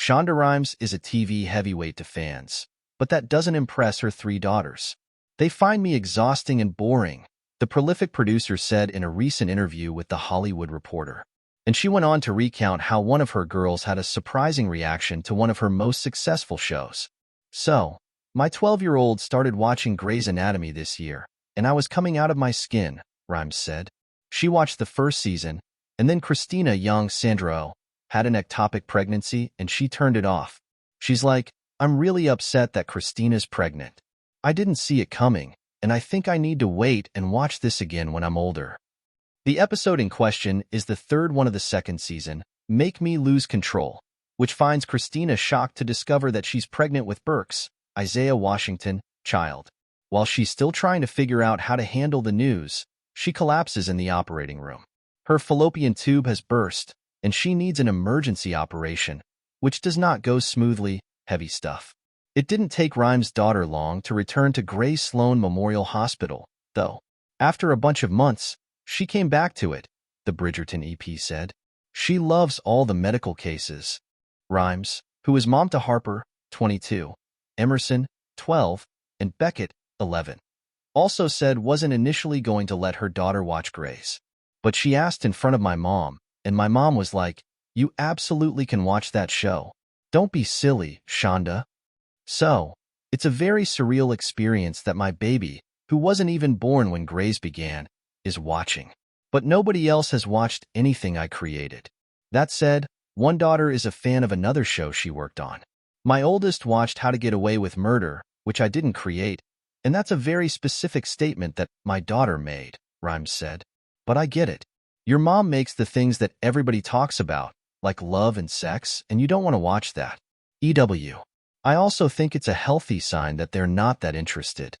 Shonda Rhimes is a TV heavyweight to fans, but that doesn't impress her 3 daughters. They find me exhausting and boring, the prolific producer said in a recent interview with The Hollywood Reporter. And she went on to recount how one of her girls had a surprising reaction to one of her most successful shows. "So, my 12-year-old started watching Grey's Anatomy this year, and I was coming out of my skin," Rhimes said. She watched the first season, and then Cristina, young Sandra Oh, had an ectopic pregnancy, and she turned it off. She's like, "I'm really upset that Cristina's pregnant. I didn't see it coming, and I think I need to wait and watch this again when I'm older." The episode in question is the third one of the second season, Make Me Lose Control, which finds Cristina shocked to discover that she's pregnant with Burke's, Isaiah Washington, child. While she's still trying to figure out how to handle the news, she collapses in the operating room. Her fallopian tube has burst, and she needs an emergency operation, which does not go smoothly. Heavy stuff. It didn't take Rhimes' daughter long to return to Grace Sloan Memorial Hospital, though. After a bunch of months, she came back to it, the Bridgerton EP said. She loves all the medical cases. Rhimes, who is mom to Harper, 22, Emerson, 12, and Beckett, 11, also said wasn't initially going to let her daughter watch Grace. But she asked in front of my mom, and my mom was like, "You absolutely can watch that show. Don't be silly, Shonda." So, it's a very surreal experience that my baby, who wasn't even born when Grey's began, is watching. But nobody else has watched anything I created. That said, one daughter is a fan of another show she worked on. My oldest watched How to Get Away with Murder, which I didn't create, and that's a very specific statement that my daughter made, Rhimes said. But I get it. Your mom makes the things that everybody talks about, like love and sex, and you don't want to watch that. EW. I also think it's a healthy sign that they're not that interested.